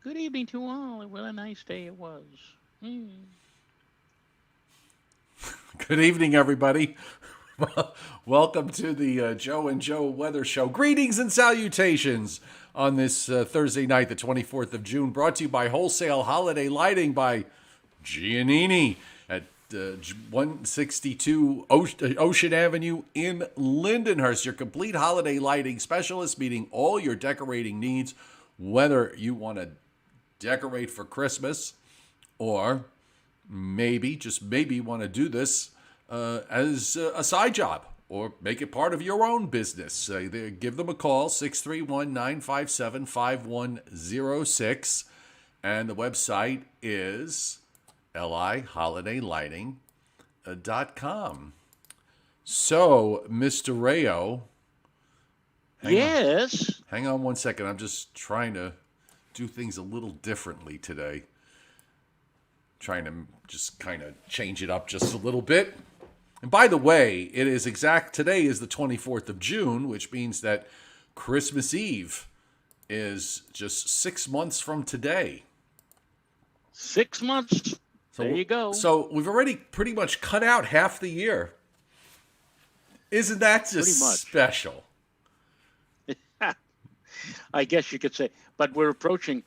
Good evening to all. What a nice day it was. Hmm. Good evening, everybody. Welcome to the Joe and Joe Weather Show. Greetings and salutations on this Thursday night, the 24th of June, brought to you by Wholesale Holiday Lighting by Giannini at 162 Ocean Avenue in Lindenhurst. Your complete holiday lighting specialist, meeting all your decorating needs, whether you want to decorate for Christmas or maybe, just maybe, want to do this as a side job or make it part of your own business. Give them a call, 631-957-5106. And the website is liholidaylighting.com. So, Mr. Rayo, Yes. hang on one second. I'm just trying to do things a little differently today. Trying to just kind of change it up just a little bit. And by the way, today is the 24th of June, which means that Christmas Eve is just 6 months from today. 6 months. There you go. So we've already pretty much cut out half the year. Isn't that just special? I guess you could say. But we're approaching,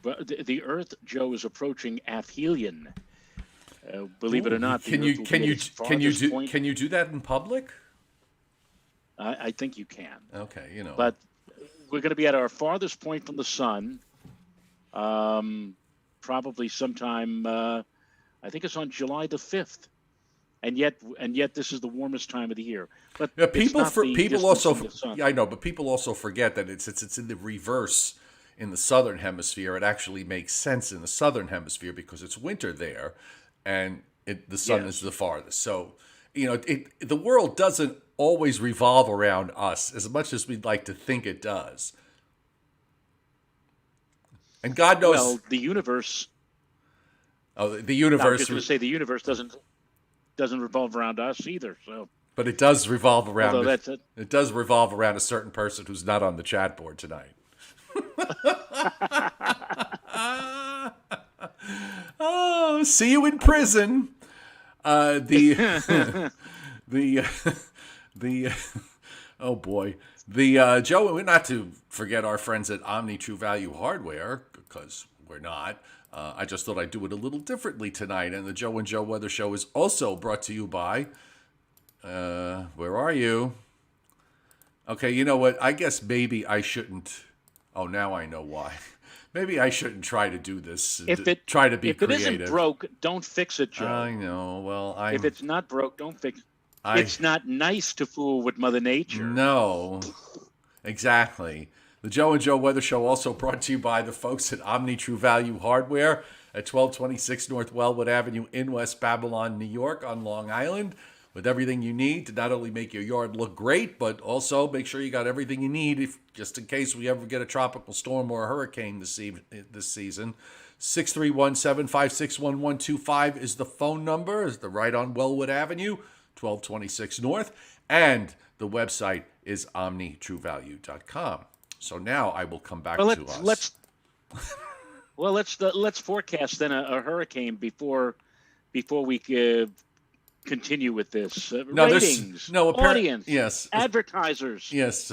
the Earth, Joe, is approaching aphelion. Believe it or not, can you do that in public? I think you can. Okay, But we're going to be at our farthest point from the sun, probably sometime. I think it's on July the 5th, and yet this is the warmest time of the year. But people also I know, but people also forget that it's in the reverse in the southern hemisphere. It actually makes sense in the southern hemisphere because it's winter there. And the sun is the farthest. So, the world doesn't always revolve around us as much as we'd like to think it does. And God knows. Well, the universe. Oh, the universe. I was just going to say the universe doesn't revolve around us either. So. But it does revolve around. It does revolve around a certain person who's not on the chat board tonight. Oh, see you in prison. Oh boy. Joe, not to forget our friends at Omni True Value Hardware, because we're not. I just thought I'd do it a little differently tonight. And the Joe and Joe Weather Show is also brought to you by, where are you? Okay, you know what? I guess maybe I shouldn't. Oh, now I know why. Maybe I shouldn't try to do this. Try to be creative. If it isn't broke, don't fix it, Joe. I know. Well, if it's not broke, don't fix it. It's not nice to fool with Mother Nature. No, exactly. The Joe and Joe Weather Show also brought to you by the folks at Omni True Value Hardware at 1226 North Wellwood Avenue in West Babylon, New York on Long Island. With everything you need to not only make your yard look great, but also make sure you got everything you need just in case we ever get a tropical storm or a hurricane this season. 631-756-1125 is the phone number. It's right on Wellwood Avenue, 1226 North. And the website is omnitruevalue.com. So now I will come back to us. Let's forecast then a hurricane before we continue with this. Ratings, audience, yes, advertisers. Yes.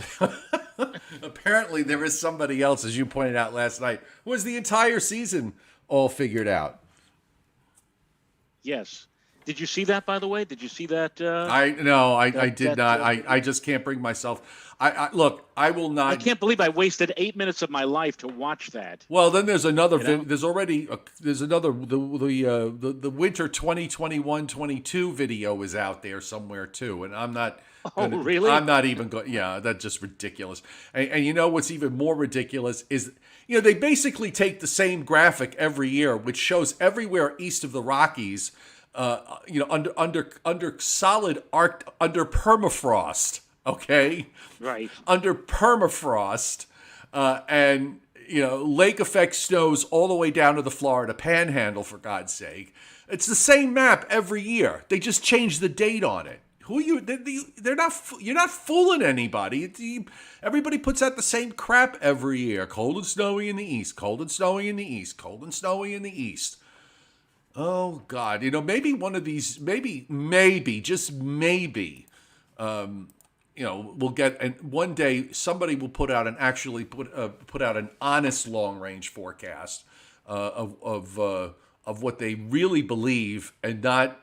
Apparently there is somebody else, as you pointed out last night, who has the entire season all figured out. Yes. Did you see that, by the way? Did you see that? I did not. I just can't bring myself. Look, I will not. I can't believe I wasted 8 minutes of my life to watch that. Well, then there's another. There's another. The winter 2021-22 video is out there somewhere too, and I'm not. Really? I'm not even going. Yeah, that's just ridiculous. And you know what's even more ridiculous is, they basically take the same graphic every year, which shows everywhere east of the Rockies. Under solid under permafrost, okay? Right. Under permafrost, and lake effect snows all the way down to the Florida Panhandle, for God's sake. It's the same map every year. They just change the date on it. Who are you? They're not. You're not fooling anybody. Everybody puts out the same crap every year. Cold and snowy in the east. Cold and snowy in the east. Cold and snowy in the east. Oh God! Maybe one of these. Maybe just maybe. We'll get, and one day somebody will put out put out an honest long range forecast of what they really believe, and not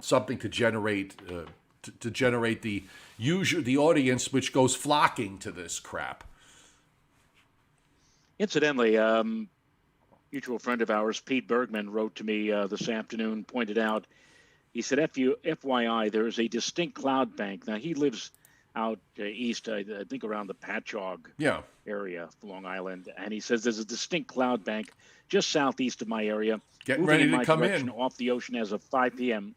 something to generate the audience which goes flocking to this crap. Incidentally, mutual friend of ours, Pete Bergman, wrote to me this afternoon, pointed out, he said, FYI, there is a distinct cloud bank. Now, he lives out east, I think around the Patchogue area of Long Island. And he says there's a distinct cloud bank just southeast of my area. Getting ready to come in. Off the ocean as of 5 p.m.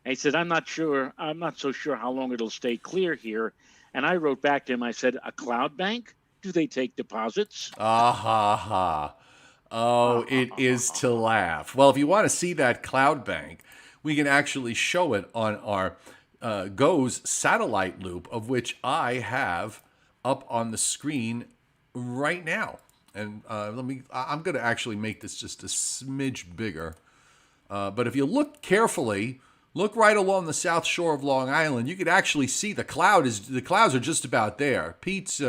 And he said, I'm not so sure how long it'll stay clear here. And I wrote back to him, I said, a cloud bank? Do they take deposits? Ah, ha, ha. Oh, it is to laugh. Well, if you want to see that cloud bank, we can actually show it on our GOES satellite loop, of which I have up on the screen right now. And I'm going to actually make this just a smidge bigger. But if you look carefully, look right along the south shore of Long Island, you can actually see the clouds are just about there. Pete's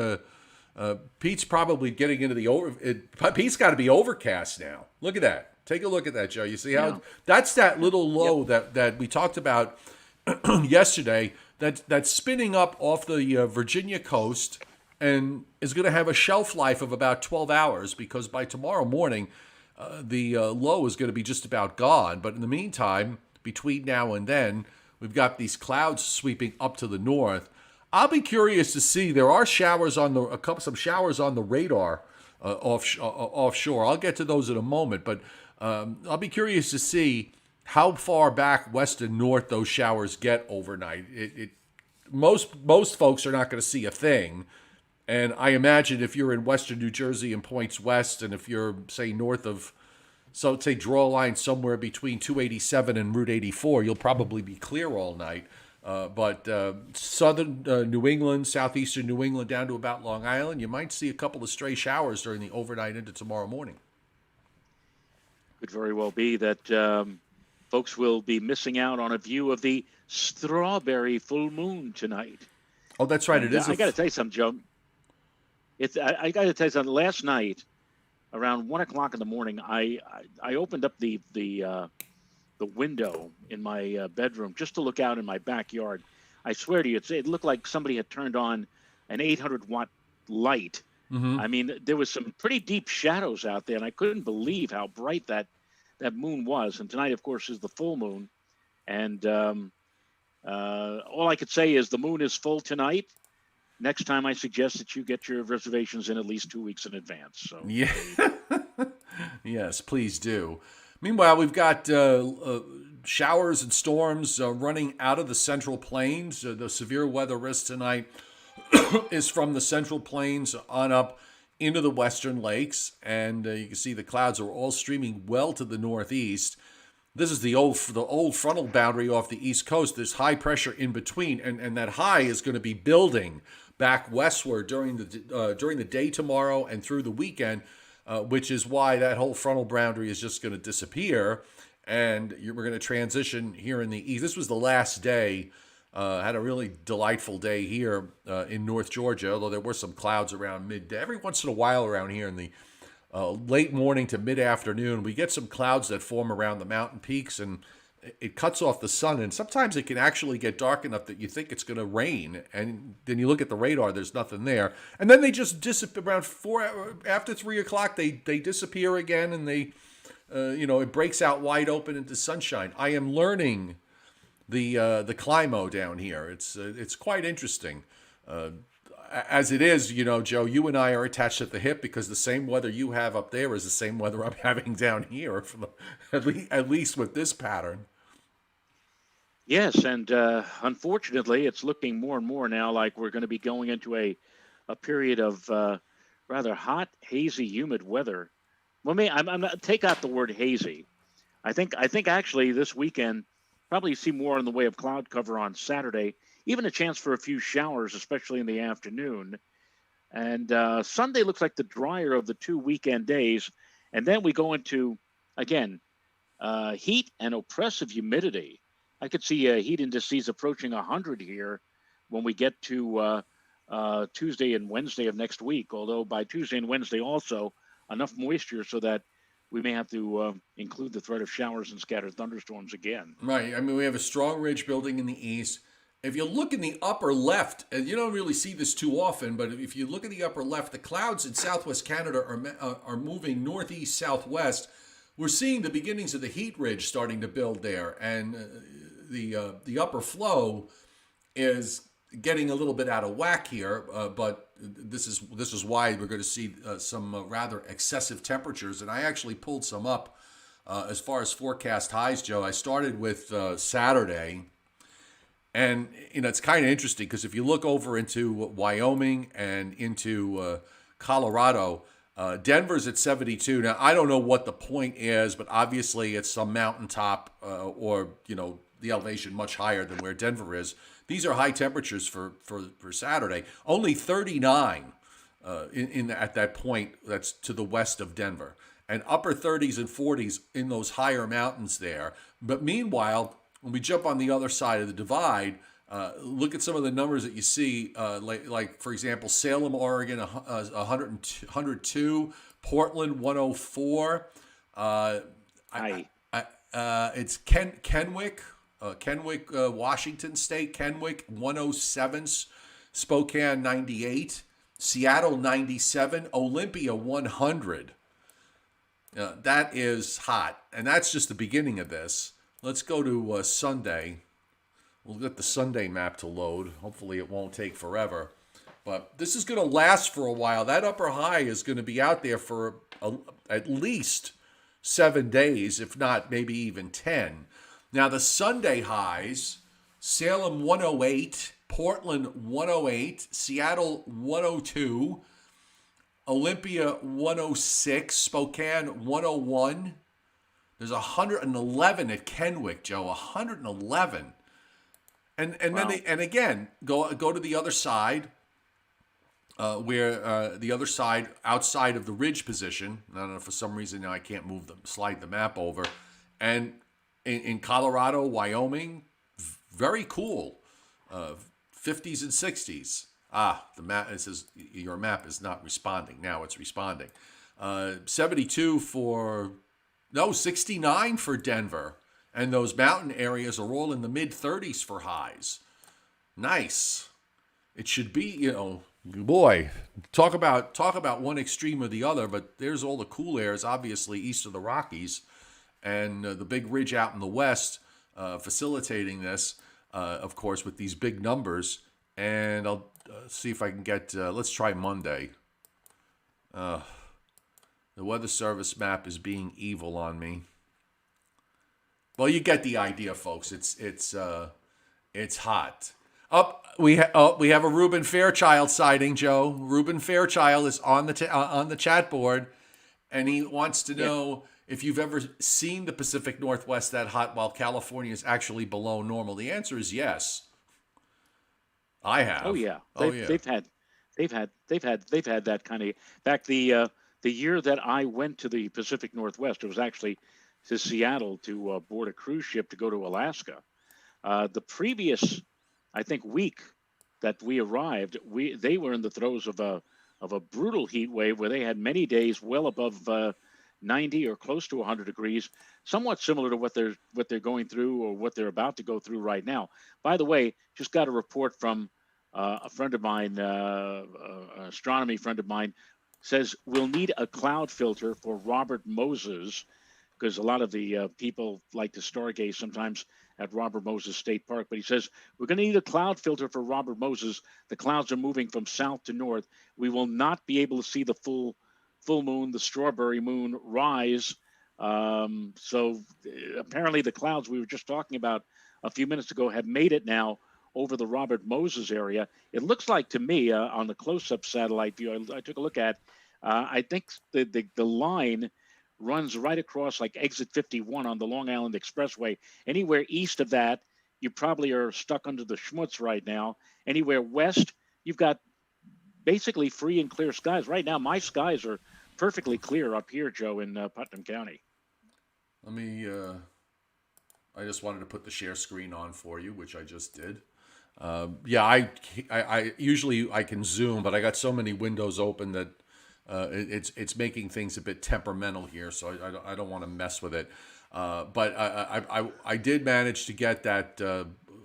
probably getting into Pete's got to be overcast now. Look at that. Take a look at that, Joe. You see how that's that little low that we talked about yesterday that's spinning up off the Virginia coast and is going to have a shelf life of about 12 hours, because by tomorrow morning the low is going to be just about gone. But in the meantime, between now and then, we've got these clouds sweeping up to the north. I'll be curious to see. There are some showers on the radar offshore. I'll get to those in a moment, but I'll be curious to see how far back west and north those showers get overnight. Most folks are not going to see a thing, and I imagine if you're in western New Jersey and points west, and if you're, say, north of, so say draw a line somewhere between 287 and Route 84, you'll probably be clear all night. But southern New England, southeastern New England, down to about Long Island, you might see a couple of stray showers during the overnight into tomorrow morning. Could very well be that folks will be missing out on a view of the strawberry full moon tonight. Oh, that's right. And, it is. I got to tell you something, Joe. I got to tell you something. Last night, around 1 o'clock in the morning, I opened up the window in my bedroom just to look out in my backyard. I swear to you, it looked like somebody had turned on an 800-watt light. Mm-hmm. I mean, there was some pretty deep shadows out there, and I couldn't believe how bright that moon was. And tonight, of course, is the full moon. And all I could say is the moon is full tonight. Next time, I suggest that you get your reservations in at least 2 weeks in advance. So yeah, yes, please do. Meanwhile, we've got showers and storms running out of the Central Plains. The severe weather risk tonight is from the Central Plains on up into the Western Lakes. And you can see the clouds are all streaming well to the northeast. This is the old frontal boundary off the East Coast. There's high pressure in between, and that high is going to be building back westward during the day tomorrow and through the weekend, which is why that whole frontal boundary is just going to disappear, and we're going to transition here in the east. This was the last day. Had a really delightful day here in North Georgia, although there were some clouds around midday. Every once in a while around here in the late morning to mid-afternoon, we get some clouds that form around the mountain peaks, and it cuts off the sun, and sometimes it can actually get dark enough that you think it's going to rain, and then you look at the radar, there's nothing there, and then they just disappear around after 3 o'clock. They disappear again, and they it breaks out wide open into sunshine. I am learning the climo down here. It's quite interesting. As it is, Joe, you and I are attached at the hip, because the same weather you have up there is the same weather I'm having down here, at least with this pattern. Yes, and unfortunately, it's looking more and more now like we're going to be going into a period of rather hot, hazy, humid weather. Well, I'm not take out the word hazy. I think actually this weekend probably see more in the way of cloud cover on Saturday, even a chance for a few showers, especially in the afternoon. And Sunday looks like the drier of the 2 weekend days. And then we go into, again, heat and oppressive humidity. I could see heat indices approaching 100 here when we get to Tuesday and Wednesday of next week. Although by Tuesday and Wednesday also enough moisture so that we may have to include the threat of showers and scattered thunderstorms again. Right. I mean, we have a strong ridge building in the east. If you look in the upper left, and you don't really see this too often, but if you look in the upper left, the clouds in southwest Canada are moving northeast southwest. We're seeing the beginnings of the heat ridge starting to build there, and the upper flow is getting a little bit out of whack here. But this is why we're going to see some rather excessive temperatures. And I actually pulled some up as far as forecast highs, Joe. I started with Saturday. And, it's kind of interesting because if you look over into Wyoming and into Colorado, Denver's at 72. Now, I don't know what the point is, but obviously it's some mountaintop or, the elevation much higher than where Denver is. These are high temperatures for Saturday. Only 39 at that point that's to the west of Denver. And upper 30s and 40s in those higher mountains there. But meanwhile, when we jump on the other side of the divide, look at some of the numbers that you see, like for example, Salem, Oregon, 102, Portland, 104. It's Kennewick, Washington State, Kennewick, 107, Spokane, 98, Seattle, 97, Olympia, 100. That is hot, and that's just the beginning of this. Let's go to Sunday. We'll get the Sunday map to load. Hopefully it won't take forever. But this is going to last for a while. That upper high is going to be out there for at least 7 days, if not maybe even 10. Now the Sunday highs, Salem 108, Portland 108, Seattle 102, Olympia 106, Spokane 101. There's 111 at Kennewick, Joe. 111, and wow. Then again go to the other side, where the other side outside of the ridge position. I don't know, for some reason now I can't slide the map over, and in Colorado, Wyoming, very cool, 50s and 60s. The map, it says your map is not responding. Now it's responding. 72 for. No, 69 for Denver. And those mountain areas are all in the mid-30s for highs. Nice. It should be, boy, talk about one extreme or the other, but there's all the cool airs, obviously, east of the Rockies, and the big ridge out in the west facilitating this, of course, with these big numbers. And I'll see if I can get, let's try Monday. The Weather Service map is being evil on me. Well, you get the idea, folks. It's hot. We have a Reuben Fairchild sighting, Joe. Reuben Fairchild is on the chat board, and he wants to know if you've ever seen the Pacific Northwest that hot while California is actually below normal. The answer is yes. I have. Oh yeah. They've had that kind of. In fact, the year that I went to the Pacific Northwest, it was actually to Seattle to board a cruise ship to go to Alaska. The previous, I think, week that we arrived, they were in the throes of a brutal heat wave where they had many days well above 90 or close to 100 degrees, somewhat similar to what they're going through or what they're about to go through right now. By the way, just got a report from a friend of mine, an astronomy friend of mine, says we'll need a cloud filter for Robert Moses, because a lot of the people like to stargaze sometimes at Robert Moses State Park. But he says we're going to need a cloud filter for Robert Moses. The clouds are moving from south to north. We will not be able to see the full moon, the strawberry moon, rise. So apparently the clouds we were just talking about a few minutes ago have made it now over the Robert Moses area. It looks like to me on the close-up satellite view I took a look at, I think the line runs right across like exit 51 on the Long Island Expressway. Anywhere east of that, you probably are stuck under the schmutz right now. Anywhere west, you've got basically free and clear skies. Right now, my skies are perfectly clear up here, Joe, in Putnam County. Let me. I just wanted to put the share screen on for you, which I just did. Yeah, I usually I can zoom, but I got so many windows open that it's making things a bit temperamental here, so I don't want to mess with it. But I did manage to get that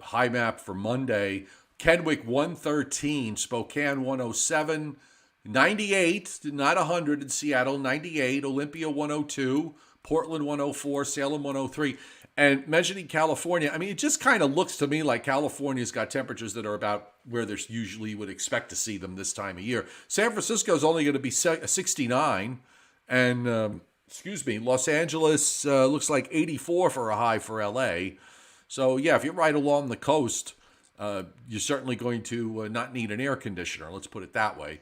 high map for Monday. Kedwick 113, Spokane 107, 98, not 100 in Seattle, 98, Olympia 102, Portland 104, Salem 103. And mentioning California, I mean, it just kind of looks to me like California's got temperatures that are about where there's usually would expect to see them this time of year. San Francisco is only going to be 69, and excuse me, Los Angeles looks like 84 for a high for LA. So yeah, if you're right along the coast, you're certainly going to not need an air conditioner. Let's put it that way.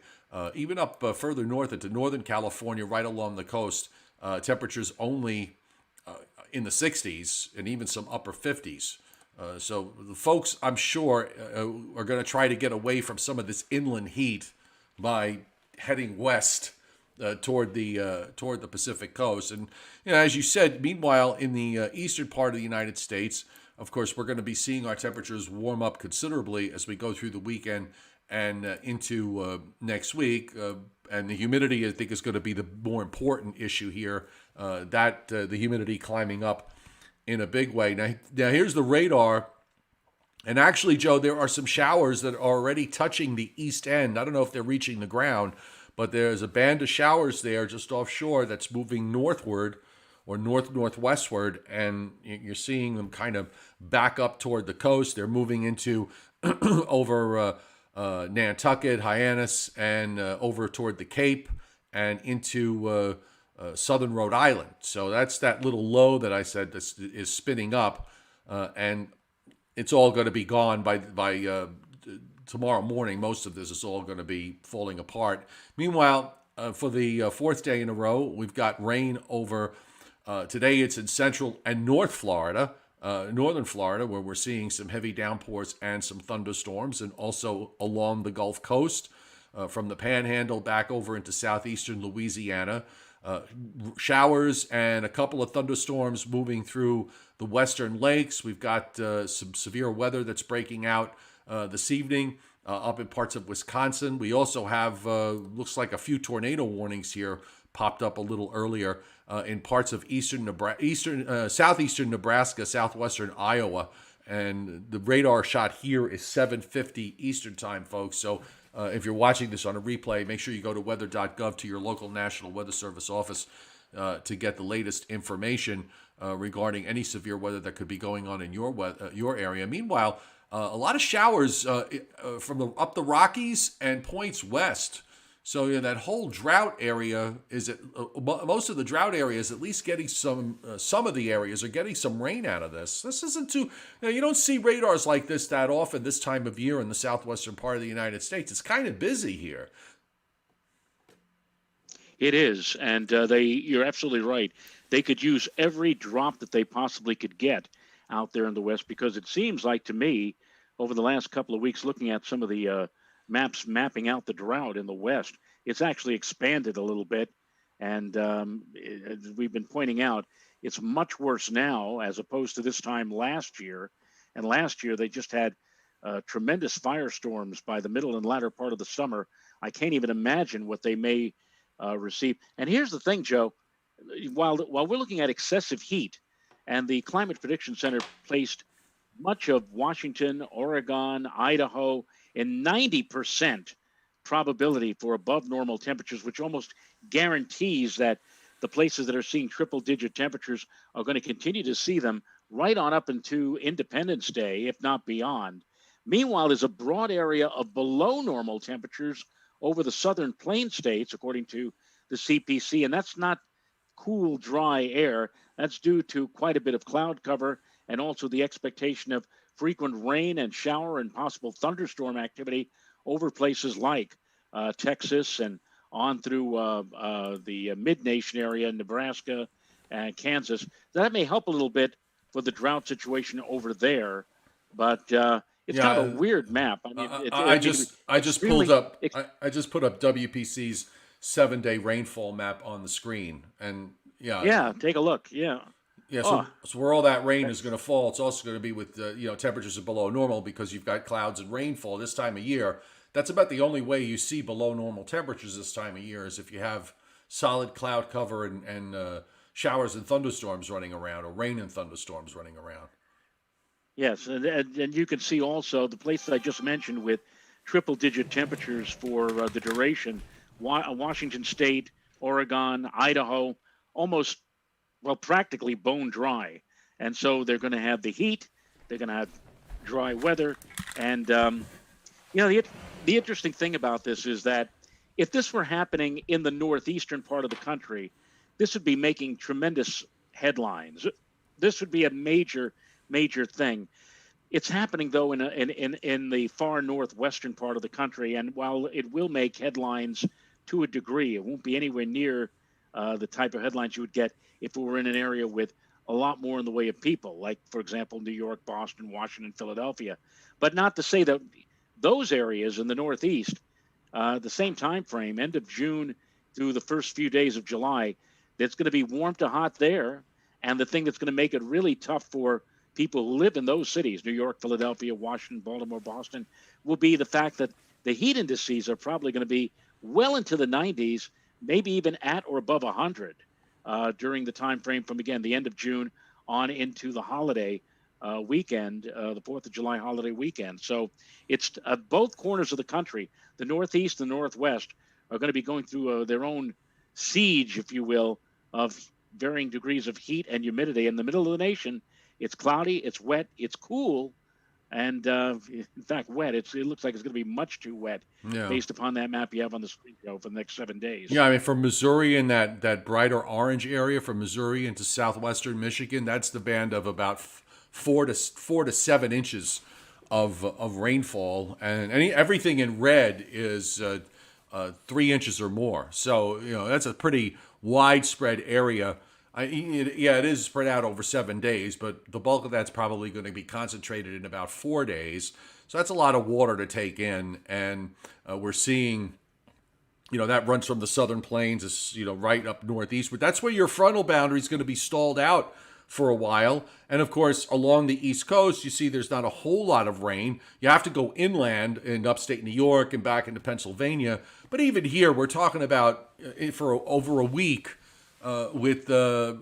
Even up further north into Northern California, right along the coast, temperatures only in the 60s and even some upper 50s. So the folks, I'm sure, are going to try to get away from some of this inland heat by heading west toward the Pacific coast. And as you said, meanwhile, in the eastern part of the United States, of course, we're going to be seeing our temperatures warm up considerably as we go through the weekend and into next week. And the humidity, I think, is going to be the more important issue here. The humidity climbing up in a big way. Now here's the radar. And actually, Joe, there are some showers that are already touching the east end. I don't know if they're reaching the ground, but there's a band of showers there just offshore that's moving northward or northwestward, and you're seeing them kind of back up toward the coast. They're moving into over Nantucket, Hyannis, and over toward the Cape and into southern Rhode Island. So that's that little low that I said is spinning up, and it's all going to be gone by tomorrow morning. Most of this is all going to be falling apart. Meanwhile, for the fourth day in a row, we've got rain over. Today it's in central and north Florida, northern Florida, where we're seeing some heavy downpours and some thunderstorms, and also along the Gulf Coast, from the Panhandle back over into southeastern Louisiana. Showers and a couple of thunderstorms moving through the western lakes. We've got some severe weather that's breaking out this evening up in parts of Wisconsin. We also have, looks like a few tornado warnings here popped up a little earlier in parts of southeastern Nebraska, southwestern Iowa. And the radar shot here is 7:50 Eastern time, folks. So if you're watching this on a replay, make sure you go to weather.gov to your local National Weather Service office to get the latest information regarding any severe weather that could be going on in your area. Meanwhile, a lot of showers from up the Rockies and points west. So that whole drought area most of the drought areas at least getting some of the areas are getting some rain out of this. This isn't too, you don't see radars like this that often this time of year in the southwestern part of the United States. It's kind of busy here. It is, and you're absolutely right. They could use every drop that they possibly could get out there in the West, because it seems like to me over the last couple of weeks, looking at some of the maps mapping out the drought in the West, it's actually expanded a little bit. And as we've been pointing out, it's much worse now as opposed to this time last year. And last year, they just had tremendous firestorms by the middle and latter part of the summer. I can't even imagine what they may receive. And here's the thing, Joe, while we're looking at excessive heat, and the Climate Prediction Center placed much of Washington, Oregon, Idaho in 90% probability for above normal temperatures, which almost guarantees that the places that are seeing triple digit temperatures are going to continue to see them right on up into Independence Day, if not beyond. Meanwhile, there's a broad area of below normal temperatures over the southern plain states, according to the CPC, and that's not cool, dry air. That's due to quite a bit of cloud cover and also the expectation of frequent rain and shower and possible thunderstorm activity over places like Texas and on through the Mid Nation area, Nebraska and Kansas. That may help a little bit for the drought situation over there, but it's kind of a Yeah, weird map. I mean, I it just pulled extremely. up I just put up WPC's 7-day rainfall map on the screen, and yeah, Yeah, take a look. Yeah. yeah. Oh, So where all that rain is that's going to fall, it's also going to be with temperatures are below normal because you've got clouds and rainfall this time of year. That's about the only way you see below normal temperatures this time of year is if you have solid cloud cover and showers and thunderstorms running around, or rain and thunderstorms running around. yes, and you can see also the place that I just mentioned with triple-digit temperatures for the duration. Washington State, Oregon, Idaho, almost well practically bone dry, and so they're going to have the heat. They're going to have dry weather, and the interesting thing about this is that if this were happening in the northeastern part of the country, this would be making tremendous headlines. This would be a major thing. It's happening though in the far northwestern part of the country, and while it will make headlines to a degree, it won't be anywhere near the type of headlines you would get if we were in an area with a lot more in the way of people, like for example New York, Boston, Washington, Philadelphia. But not to say that those areas in the Northeast, the same time frame, end of June through the first few days of July, that's going to be warm to hot there. And the thing that's going to make it really tough for people who live in those cities, New York, Philadelphia, Washington, Baltimore, Boston, will be the fact that the heat indices are probably going to be well into the 90s, maybe even at or above 100 during the time frame from, again, the end of June on into the holiday weekend, the 4th of July holiday weekend. So it's both corners of the country, the Northeast and the Northwest, are going to be going through their own siege, if you will, of varying degrees of heat and humidity. In the middle of the nation, it's cloudy, it's wet, it's cool, and in fact, wet. It looks like it's going to be much too wet Yeah. based upon that map you have on the screen, Joe, for the next 7 days. Yeah, I mean, from Missouri in that brighter orange area, from Missouri into southwestern Michigan, that's the band of about 4 to 7 inches of rainfall, and everything in red is 3 inches or more. So that's a pretty widespread area. It is spread out over 7 days, but the bulk of that's probably going to be concentrated in about 4 days. So that's a lot of water to take in, and we're seeing that runs from the southern plains, is right up northeast. But that's where your frontal boundary is going to be stalled out for a while. And of course, along the East Coast, you see there's not a whole lot of rain. You have to go inland in upstate New York and back into Pennsylvania. But even here, we're talking about for over a week with an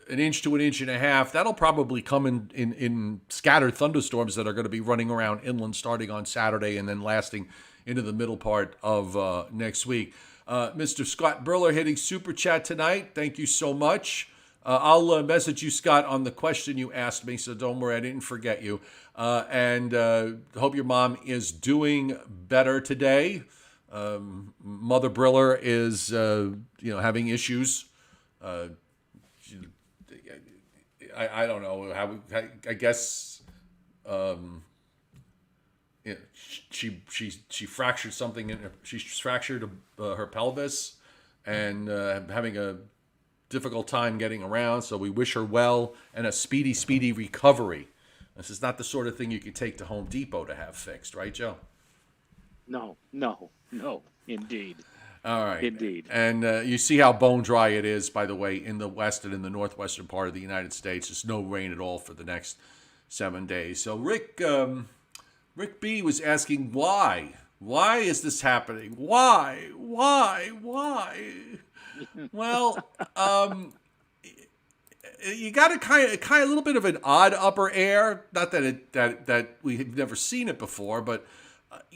inch to an inch and a half. That'll probably come in scattered thunderstorms that are going to be running around inland starting on Saturday and then lasting into the middle part of next week. Mr. Scott Burler hitting Super Chat tonight. Thank you so much. I'll message you, Scott, on the question you asked me, so don't worry, I didn't forget you. And hope your mom is doing better today. Mother Briller is, having issues. I don't know how. I guess she fractured something in her. She fractured her pelvis, and having a difficult time getting around. So we wish her well and a speedy recovery. This is not the sort of thing you could take to Home Depot to have fixed, right, Joe? No, indeed. All right. Indeed. And you see how bone dry it is, by the way, in the west and in the northwestern part of the United States. There's no rain at all for the next 7 days. So Rick B was asking why. Why is this happening? Why? Well, you got a kind of a little bit of an odd upper air. Not that we've never seen it before, but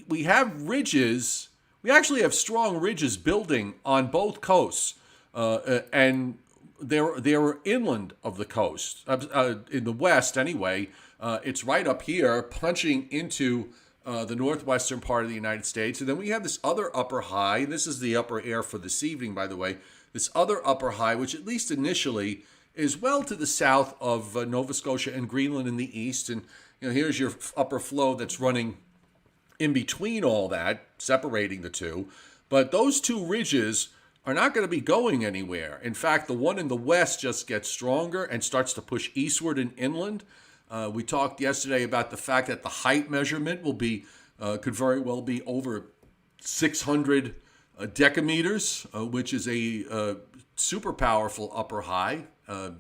we have ridges. We actually have strong ridges building on both coasts, and they're inland of the coast. In the west, anyway, it's right up here, punching into the northwestern part of the United States. And then we have this other upper high. This is the upper air for this evening, by the way. This other upper high, which at least initially is well to the south of Nova Scotia and Greenland in the east. And here's your upper flow that's running in between all that, separating the two. But those two ridges are not going to be going anywhere. In fact, the one in the west just gets stronger and starts to push eastward and inland. We talked yesterday about the fact that the height measurement could very well be over 600 decameters, which is a super powerful upper high. The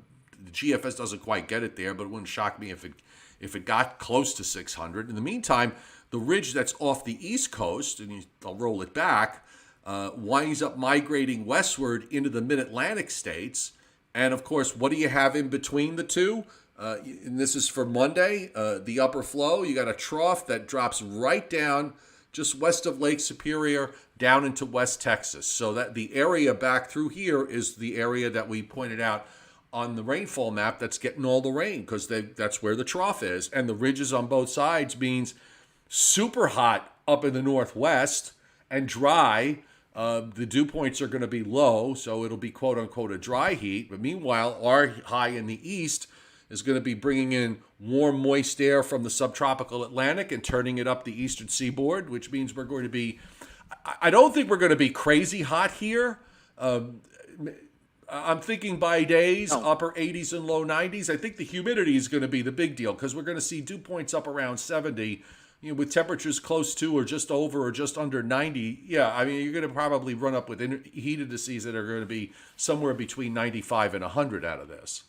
GFS doesn't quite get it there, but it wouldn't shock me if it got close to 600. In the meantime, the ridge that's off the east coast, and I'll roll it back, winds up migrating westward into the mid-Atlantic states. And of course, what do you have in between the two? And this is for Monday, the upper flow. You got a trough that drops right down just west of Lake Superior down into West Texas. So that the area back through here is the area that we pointed out on the rainfall map that's getting all the rain, because that's where the trough is. And the ridges on both sides means super hot up in the northwest and dry. The dew points are going to be low, so it'll be quote unquote a dry heat. But meanwhile, our high in the east is going to be bringing in warm, moist air from the subtropical Atlantic and turning it up the eastern seaboard, which means we're going to be, I don't think we're going to be crazy hot here. I'm thinking by days, upper 80s and low 90s. I think the humidity is going to be the big deal, because we're going to see dew points up around 70, with temperatures close to or just over or just under 90. Yeah, I mean, you're going to probably run up with heat indices that are going to be somewhere between 95 and 100 out of this.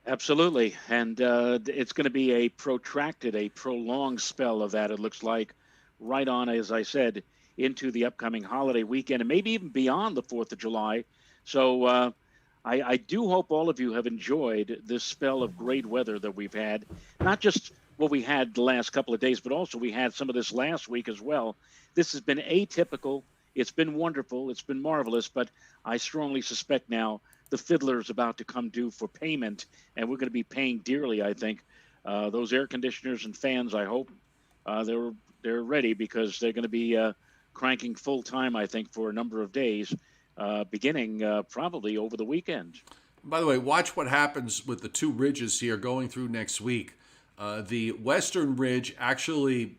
Absolutely. And it's going to be a prolonged spell of that, it looks like, right on, as I said, into the upcoming holiday weekend and maybe even beyond the 4th of July. So I do hope all of you have enjoyed this spell of great weather that we've had, not just what we had the last couple of days, but also we had some of this last week as well. This has been atypical. It's been wonderful. It's been marvelous. But I strongly suspect now the fiddler is about to come due for payment, and we're going to be paying dearly, I think. Those air conditioners and fans, I hope they're ready, because they're going to be cranking full time, I think, for a number of days, beginning probably over the weekend. By the way, watch what happens with the two ridges here going through next week. The western ridge actually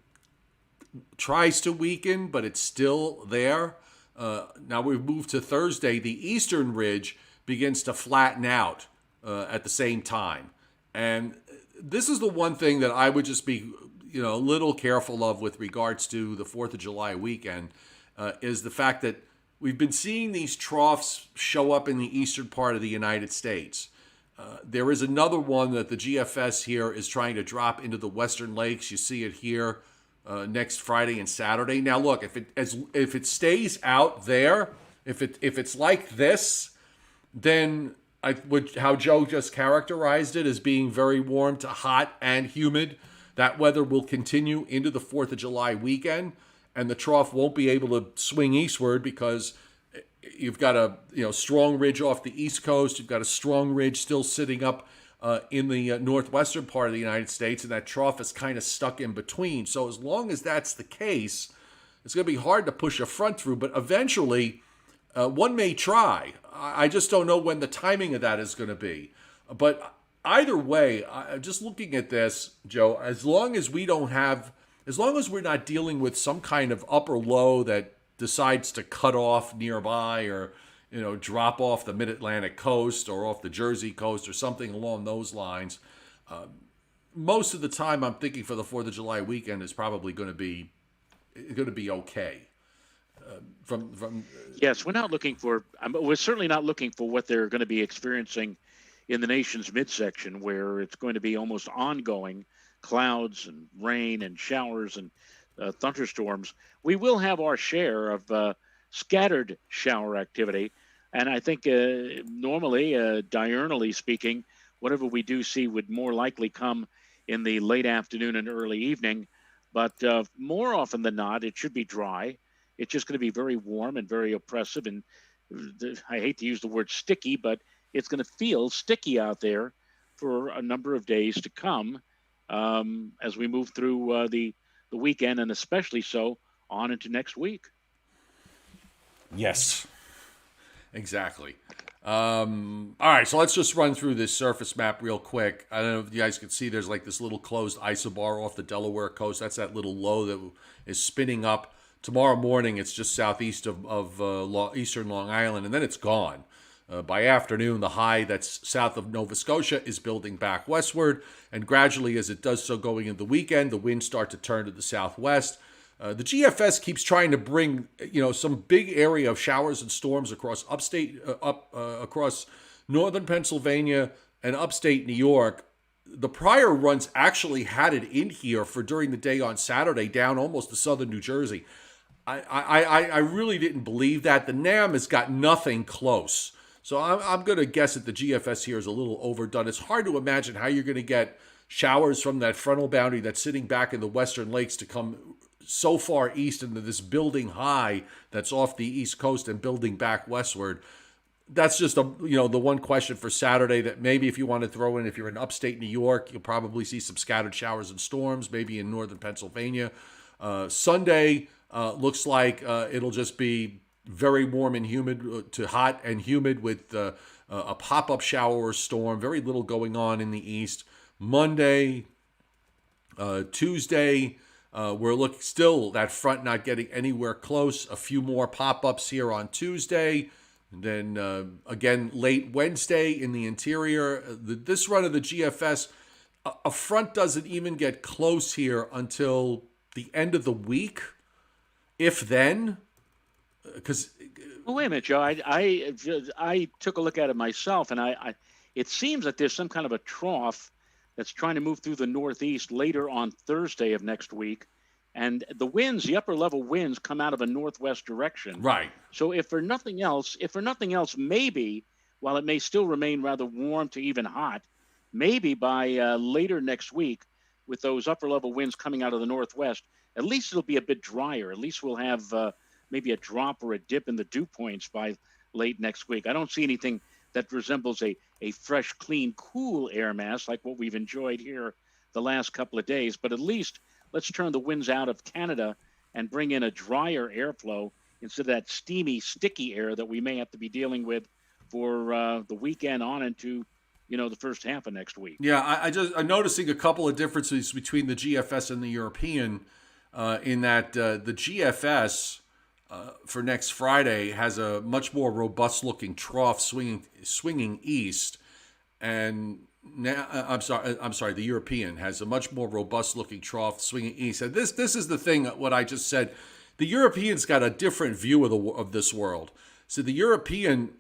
tries to weaken, but it's still there. Now we've moved to Thursday. The eastern ridge begins to flatten out at the same time. And this is the one thing that I would just be a little careful of with regards to the 4th of July weekend, is the fact that we've been seeing these troughs show up in the eastern part of the United States. There is another one that the GFS here is trying to drop into the western lakes. You see it here next Friday and Saturday. Now, look, if it stays out there, if it's like this, then how Joe just characterized it as being very warm to hot and humid, that weather will continue into the 4th of July weekend, and the trough won't be able to swing eastward because you've got a strong ridge off the east coast. You've got a strong ridge still sitting up in the northwestern part of the United States, and that trough is kind of stuck in between. So as long as that's the case, it's going to be hard to push a front through, but eventually one may try. I just don't know when the timing of that is going to be. But either way, just looking at this, Joe, as long as we're not dealing with some kind of upper low that decides to cut off nearby or drop off the mid-Atlantic coast or off the Jersey coast or something along those lines, most of the time I'm thinking for the 4th of July weekend is probably going to be okay. Yes, we're certainly not looking for what they're going to be experiencing in the nation's midsection, where it's going to be almost ongoing clouds and rain and showers and thunderstorms. We will have our share of scattered shower activity. And I think normally, diurnally speaking, whatever we do see would more likely come in the late afternoon and early evening. But more often than not, it should be dry. It's just going to be very warm and very oppressive. And I hate to use the word sticky, but it's going to feel sticky out there for a number of days to come as we move through the weekend, and especially so on into next week. Yes, exactly. All right, so let's just run through this surface map real quick. I don't know if you guys can see, there's like this little closed isobar off the Delaware coast. That's that little low that is spinning up Tomorrow morning, it's just southeast of eastern Long Island, and then it's gone. By afternoon, the high that's south of Nova Scotia is building back westward, and gradually, as it does so going into the weekend, the winds start to turn to the southwest. The GFS keeps trying to bring, some big area of showers and storms across across northern Pennsylvania and upstate New York. The prior runs actually had it in here for during the day on Saturday, down almost to southern New Jersey. I really didn't believe that. The NAM has got nothing close. So I'm going to guess that the GFS here is a little overdone. It's hard to imagine how you're going to get showers from that frontal boundary that's sitting back in the western lakes to come so far east into this building high that's off the east coast and building back westward. That's just the one question for Saturday that maybe if you want to throw in, if you're in upstate New York, you'll probably see some scattered showers and storms, maybe in northern Pennsylvania. Sunday looks like it'll just be very warm and humid to hot and humid with a pop-up shower or storm. Very little going on in the east. Monday, Tuesday, we're looking still that front not getting anywhere close. A few more pop-ups here on Tuesday. And then again, late Wednesday in the interior. This run of the GFS, a front doesn't even get close here until the end of the week, if then. Because Well, wait a minute, Joe. I took a look at it myself, and it seems that there's some kind of a trough that's trying to move through the Northeast later on Thursday of next week, and the upper level winds, come out of a northwest direction. right. So if for nothing else, maybe while it may still remain rather warm to even hot, maybe by later next week, with those upper level winds coming out of the northwest, at least it'll be a bit drier. At least we'll have maybe a drop or a dip in the dew points by late next week. I don't see anything that resembles a fresh, clean, cool air mass like what we've enjoyed here the last couple of days. But at least let's turn the winds out of Canada and bring in a drier airflow instead of that steamy, sticky air that we may have to be dealing with for the weekend on into the first half of next week. Yeah, I'm noticing a couple of differences between the GFS and the European, in that the GFS for next Friday has a much more robust looking trough swinging east, and now I'm sorry, the European has a much more robust looking trough swinging east. And this is the thing, what I just said. The European's got a different view of this world. So the European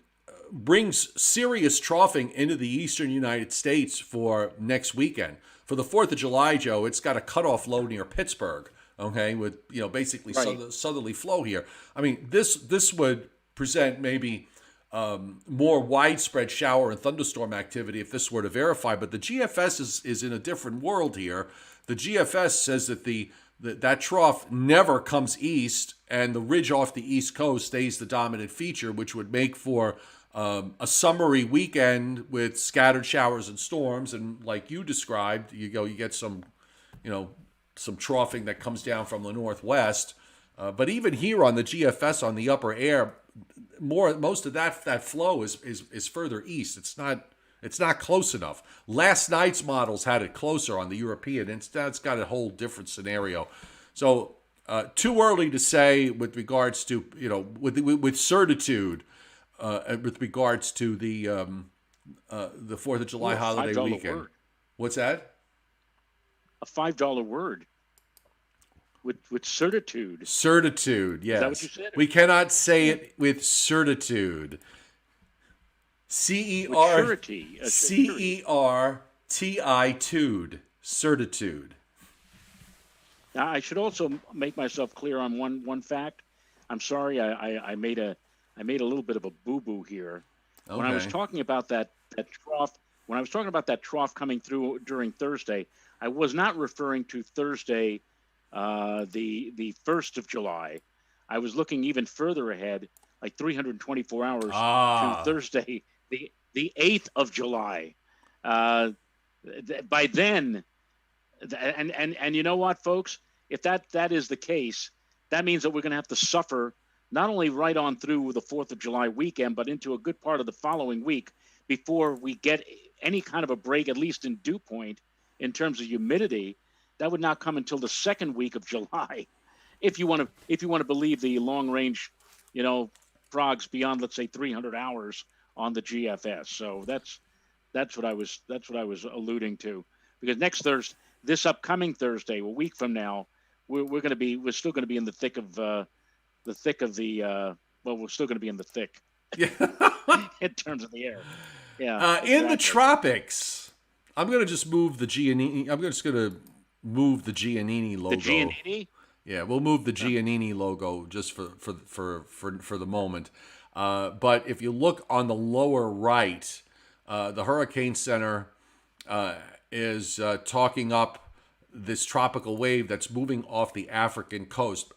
brings serious troughing into the eastern United States for next weekend. For the 4th of July, Joe, it's got a cutoff low near Pittsburgh, okay, with basically Right. southerly flow here. I mean, this would present maybe more widespread shower and thunderstorm activity if this were to verify. But the GFS is in a different world here. The GFS says that that trough never comes east, and the ridge off the east coast stays the dominant feature, which would make for a summery weekend with scattered showers and storms. And like you described, you get some troughing that comes down from the northwest. But even here on the GFS on the upper air, most of that flow is further east. It's not close enough. Last night's models had it closer on the European. It's got a whole different scenario. So too early to say with regards to with certitude with regards to the 4th of July Ooh, a holiday $5 weekend. word. What's that? A $5 word with certitude. Certitude, Is that what yes. you said? We cannot say it with certitude. With surety. Certitude. Certitude. Now, I should also make myself clear on one fact. I'm sorry, I made a little bit of a boo-boo here. When I was Okay. talking about that trough coming through during Thursday, I was not referring to Thursday, the 1st of July. I was looking even further ahead, like 324 hours to Ah, Thursday, the 8th of July. By then, and you know what, folks? If that is the case, that means that we're going to have to suffer not only right on through the 4th of July weekend, but into a good part of the following week before we get any kind of a break, at least in dew point, in terms of humidity. That would not come until the second week of July. if you want to believe the long range, you know, frogs beyond, let's say, 300 hours on the GFS. So that's what I was alluding to, because this upcoming Thursday, a week from now, we're still going to be in the thick of well, we're still going to be in the thick Yeah. in terms of the air. Yeah, In the exactly. tropics, I'm going to just move the Giannini. I'm just going to move the Giannini The logo. Giannini. Yeah, we'll move the Uh, Giannini logo just for the moment. But if you look on the lower right, the Hurricane Center is talking up this tropical wave that's moving off the African coast.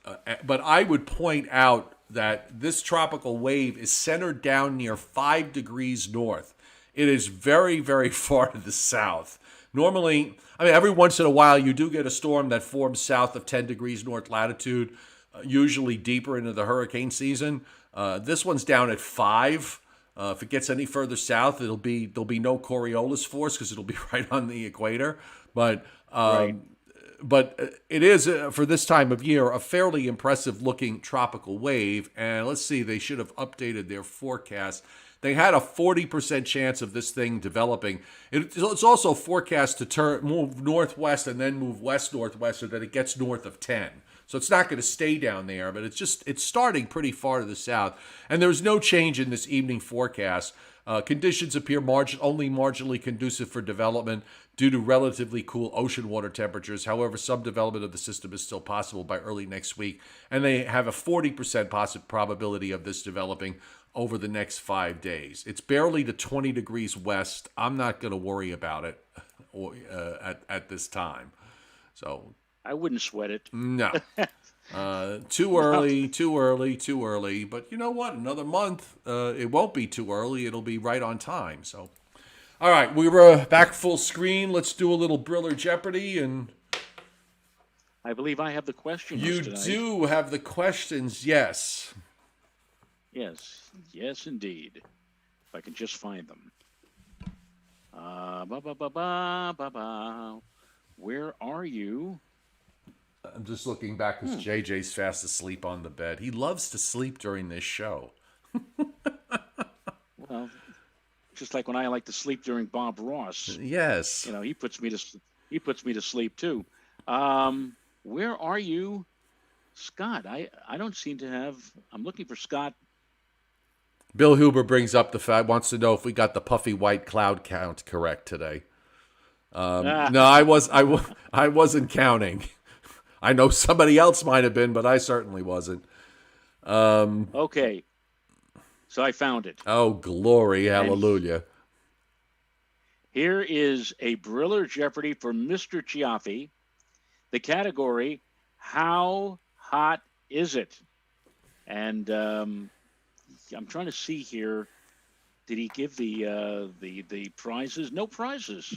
But I would point out that this tropical wave is centered down near 5 degrees north. It is very, very far to the south. Normally, I mean, every once in a while, you do get a storm that forms south of 10 degrees north latitude, usually deeper into the hurricane season. This one's down at 5. If it gets any further south, there'll be no Coriolis force because it'll be right on the equator. But right. it is for this time of year a fairly impressive looking tropical wave. And let's see, they should have updated their forecast. They had a 40% chance of this thing developing. It's also forecast to move northwest and then move west northwest so that it gets north of 10. So it's not going to stay down there, but it's starting pretty far to the south. And there's no change in this evening forecast. Conditions appear only marginally conducive for development due to relatively cool ocean water temperatures. However, some development of the system is still possible by early next week, and they have a 40% probability of this developing over the next 5 days. It's barely to 20 degrees west. I'm not going to worry about it at this time. So I wouldn't sweat it. no. Too No. early, too early, too early. But you know what? Another month, it won't be too early. It'll be right on time. So, all right, we were back full screen. Let's do a little Briller Jeopardy. And I believe I have the questions you tonight. do have the questions, yes. Yes, yes, indeed. If I can just find them. Ba ba ba ba ba ba. Where are you? I'm just looking back because JJ's fast asleep on the bed. He loves to sleep during this show. Well, just like when I like to sleep during Bob Ross. Yes. You know, he puts me to sleep too. Where are you, Scott? I don't seem to have. I'm looking for Scott. Bill Huber brings up the fact, wants to know if we got the puffy white cloud count correct today. Ah, No, I wasn't counting. I know somebody else might have been, but I certainly wasn't. okay. So I found it, Oh, glory, and hallelujah. here is a Briller Jeopardy for Mr. Chiaffi. The category: How hot is it? And I'm trying to see here. Did he give the prizes? No prizes.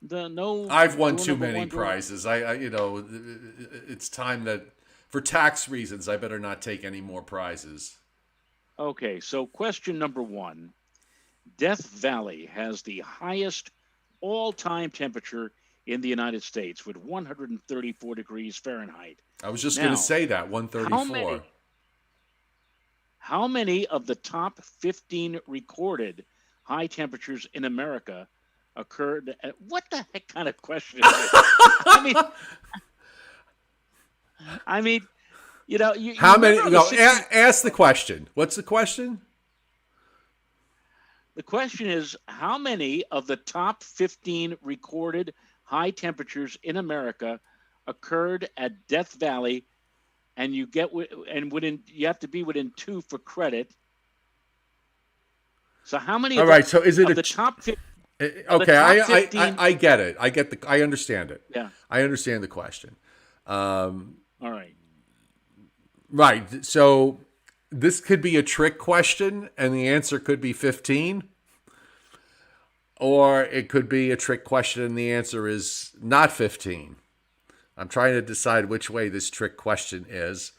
No I've won door too number many one, door. prizes. It's time that, for tax reasons, I better not take any more prizes. Okay, so question number one: Death Valley has the highest all-time temperature in the United States with 134 degrees Fahrenheit. I was just going to Now, say that, how 134. many how many of the top 15 recorded high temperatures in America occurred at, what the heck kind of question is this? I mean, I mean, you How many? remember on the No, 60. ask the question. What's the question? The question is, how many of the top 15 recorded high temperatures in America occurred at Death Valley? And you have to be within 2 for credit. So how many All right. So is it of the top of the okay? top I 15? I get it. I understand it. Yeah. I understand the question. All right. Right. So this could be a trick question, and the answer could be 15, or it could be a trick question, and the answer is not 15. I'm trying to decide which way this trick question is.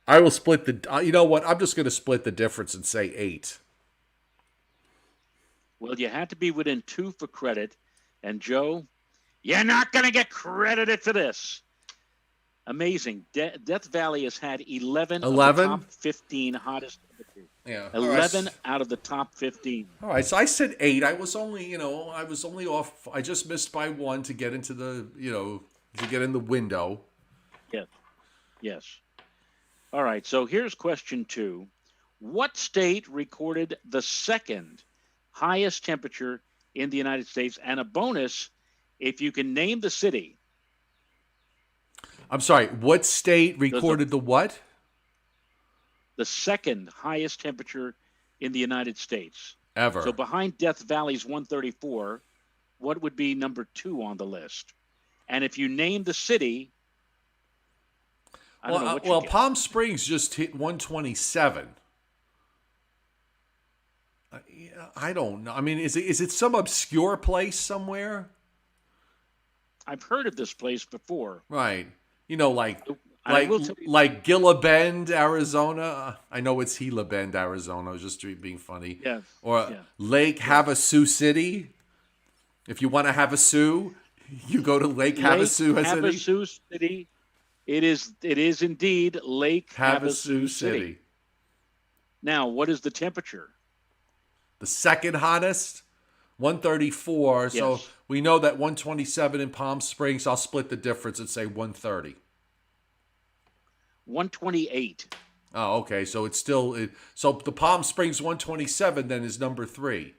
I will split the. You know what? I'm just going to split the difference and say 8. Well, you had to be within 2 for credit. And Joe, you're not going to get credited for this. Amazing. Death Valley has had 11 of the 11? top 15 hottest temperatures. Yeah. All right. 11 out of the top 15. All right. So I said 8. I was only, I was only off. I just missed by 1 to get into the, to get in the window. Yes. Yes. All right. So here's question 2. What state recorded the second highest temperature in the United States? And a bonus if you can name the city. I'm sorry. What state recorded the what? The second highest temperature in the United States. Ever. So behind Death Valley's 134, what would be number 2 on the list? And if you name the city, I don't know what you get. Palm Springs just hit 127. I don't know. I mean, is it some obscure place somewhere? I've heard of this place before. Right. Like Gila Bend, Arizona. I know it's Gila Bend, Arizona. I was just being funny. Yes. Or Lake Havasu City. If you want to have a Sioux, you go to Lake Havasu City. Havasu City. It is indeed Lake Havasu City. Now, what is the temperature? The second hottest, 134. Yes. So we know that 127 in Palm Springs. I'll split the difference and say 130. 128. Oh, okay. So it's still so the Palm Springs 127 then is number 3.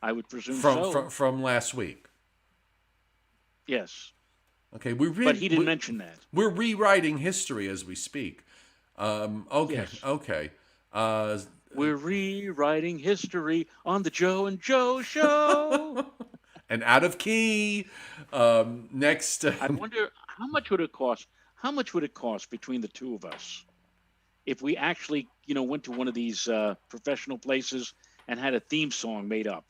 I would presume from last week. Yes. Okay, but he didn't mention that. We're rewriting history as we speak. Okay, yes. Okay. We're rewriting history on the Joe and Joe Show. And out of key. Next. I wonder how much would it cost? How much would it cost between the two of us if we actually, went to one of these professional places and had a theme song made up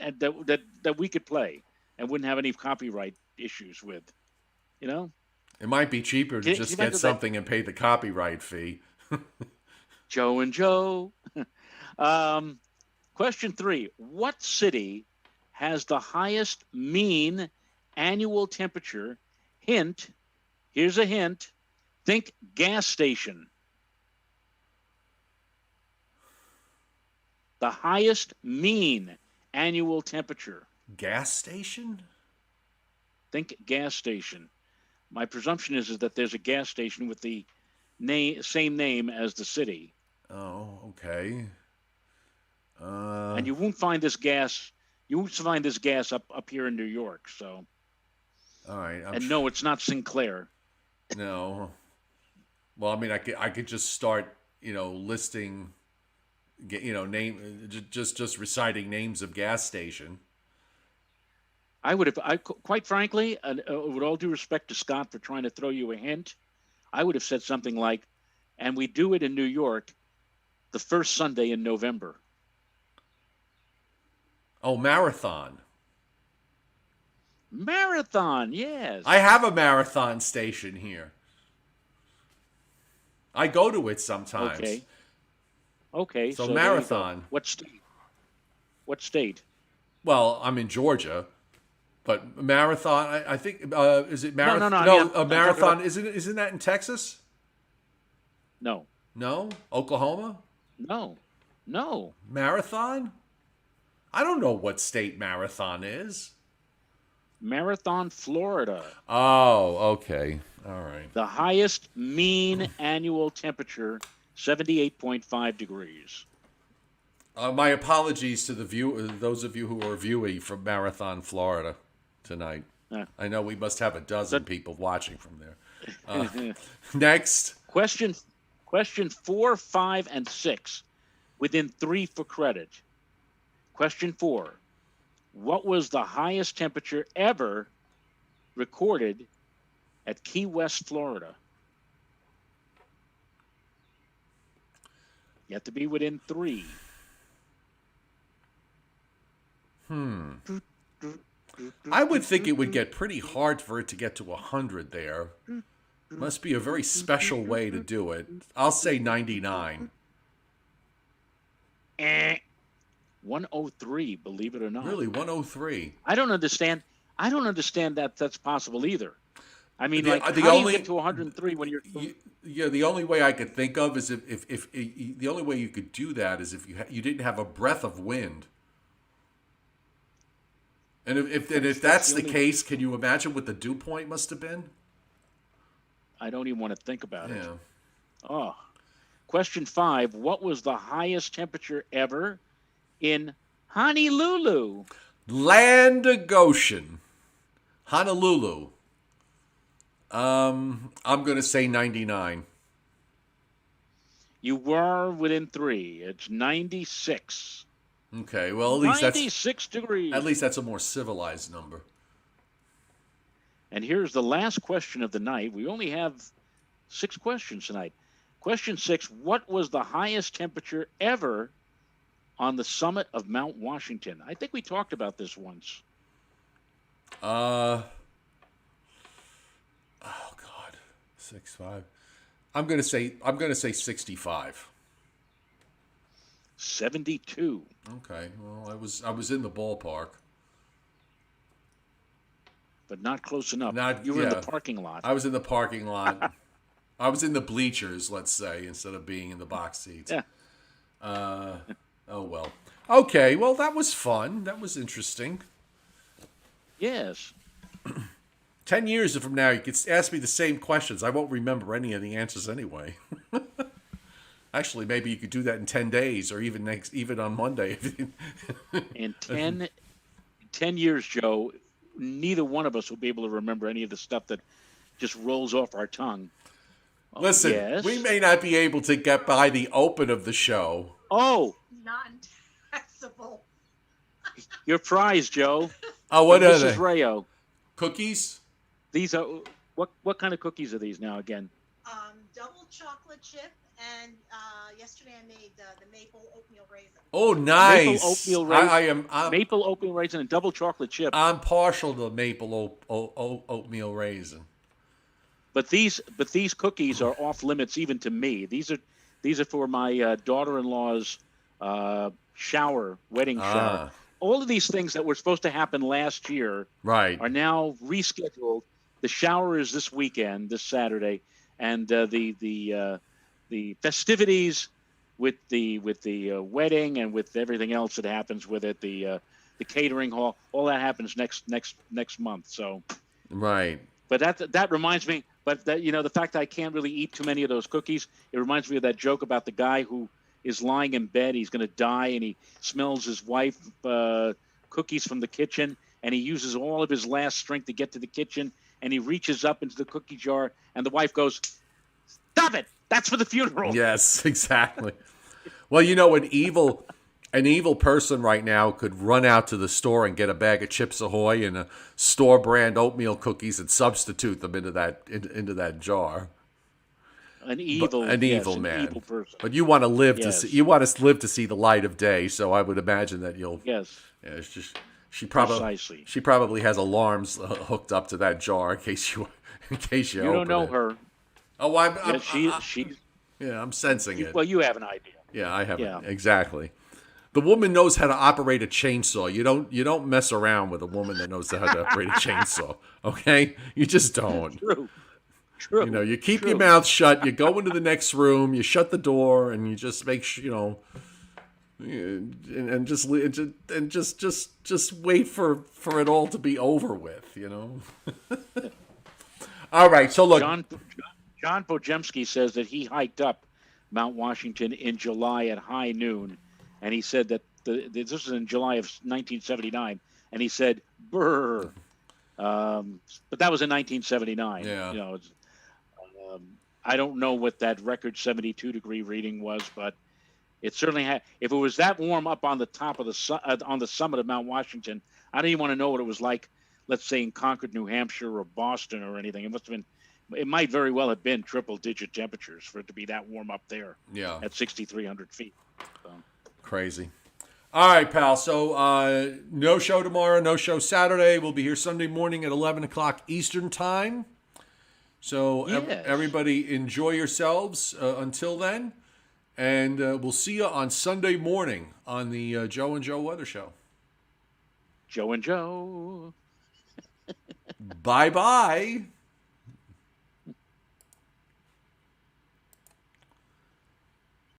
and that we could play and wouldn't have any copyright issues with, It might be cheaper to just get something and pay the copyright fee. Joe and Joe. Question 3. What city has the highest mean annual temperature? Hint. Here's a hint. Think gas station. The highest mean annual temperature. Gas station? Think gas station. My presumption is that there's a gas station with the same name as the city. Oh, okay. And you won't find this gas. You won't find this gas up here in New York. So. All right. No, it's not Sinclair. No. Well, I mean, I could just start, listing, just reciting names of gas station. I would have. Quite frankly, with all due respect to Scott for trying to throw you a hint, I would have said something like, "And we do it in New York, the first Sunday in November." Oh, Marathon. Marathon, yes. I have a Marathon station here. I go to it sometimes. Okay. So Marathon. What state? What state? Well, I'm in Georgia, but Marathon. I think is it Marathon? No, Marathon. Isn't that in Texas? No. No. Oklahoma. No. Marathon. I don't know what state Marathon is. Marathon, Florida. Oh, okay. All right. The highest mean annual temperature, 78.5 degrees. My apologies to those of you who are viewing from Marathon, Florida tonight. I know we must have a dozen people watching from there. Next. Question 4, 5, and 6, within 3 for credit. Question 4. What was the highest temperature ever recorded at Key West, Florida? You have to be within 3. I would think it would get pretty hard for it to get to 100 there. Must be a very special way to do it. I'll say 99. 103, believe it or not. Really, 103. I don't understand that that's possible either. I mean, The like, the how do you only get to 103 when you're? yeah, the only way I could think of is if the only way you could do that is if you didn't have a breath of wind. And if That's that's the the only. case, can you imagine what the dew point must have been? I don't even want to think about it. Yeah. Oh, question 5. What was the highest temperature ever in Honolulu? Land of Goshen, Honolulu. I'm gonna say 99. You were within 3. It's 96. Okay, well 96 degrees. at least that's a more civilized number. And here's the last question of the night. We only have 6 questions tonight. Question 6. What was the highest temperature ever on the summit of Mount Washington? I think we talked about this once. Oh God, 6.5. I'm gonna say 65. 72. Okay, well I was in the ballpark. But not close enough. Not You were in the yeah. parking lot. I was in the parking lot. I was in the bleachers, let's say, instead of being in the box seats. Yeah. Oh well. Okay, well that was fun. That was interesting. Yes. 10 years from now, you could ask me the same questions. I won't remember any of the answers anyway. Actually, maybe you could do that in 10 days or even on Monday. In 10 years, Joe, neither one of us will be able to remember any of the stuff that just rolls off our tongue. Oh, Listen, yes. we may not be able to get by the open of the show. Oh, Non-taxable. your prize, Joe. Oh, what are Mrs. they? Rayo. Cookies? These are what kind of cookies are these now again? Double chocolate chip, and yesterday I made the maple oatmeal raisin. Oh, nice. Maple oatmeal raisin. I'm maple oatmeal raisin and double chocolate chip. I'm partial to maple oatmeal raisin. But these cookies are off limits even to me. These are for my daughter-in-law's wedding shower. All of these things that were supposed to happen last year are now rescheduled. The shower is this weekend, this Saturday, and the festivities with the wedding and with everything else that happens with it, the catering hall, all that happens next month. So right. But that reminds me. But that the fact that I can't really eat too many of those cookies, it reminds me of that joke about the guy who is lying in bed. He's going to die, and he smells his wife cookies from the kitchen, and he uses all of his last strength to get to the kitchen, and he reaches up into the cookie jar, and the wife goes, "Stop it! That's for the funeral." Yes, exactly. Well, an evil person right now could run out to the store and get a bag of Chips Ahoy and a store brand oatmeal cookies and substitute them into that jar. An evil man. Evil person. But you want to live Yes. to see the light of day. So I would imagine that you'll. Yes. Yeah, it's just Precisely. she probably has alarms hooked up to that jar in case you You don't know her. Oh, I'm sensing it. Well, you have an idea. Yeah, I have it. Exactly. The woman knows how to operate a chainsaw. You don't mess around with a woman that knows how to operate a chainsaw. Okay? You just don't. True. You keep your mouth shut. You go into the next room. You shut the door, and you just make sure and just wait for it all to be over with. All right. So look, John Pojemski says that he hiked up Mount Washington in July at high noon, and he said that this was in July of 1979, and he said, "Brr." But that was in 1979. Yeah. I don't know what that record 72-degree reading was, but it certainly had. If it was that warm up on the top of on the summit of Mount Washington, I don't even want to know what it was like. Let's say in Concord, New Hampshire, or Boston, or anything. It must have been. It might very well have been triple-digit temperatures for it to be that warm up there. Yeah. At 6,300 feet. So. Crazy. All right, pal. So no show tomorrow, no show Saturday. We'll be here Sunday morning at 11 o'clock Eastern Time. So everybody enjoy yourselves until then. And we'll see you on Sunday morning on the Joe and Joe Weather Show. Joe and Joe. Bye-bye.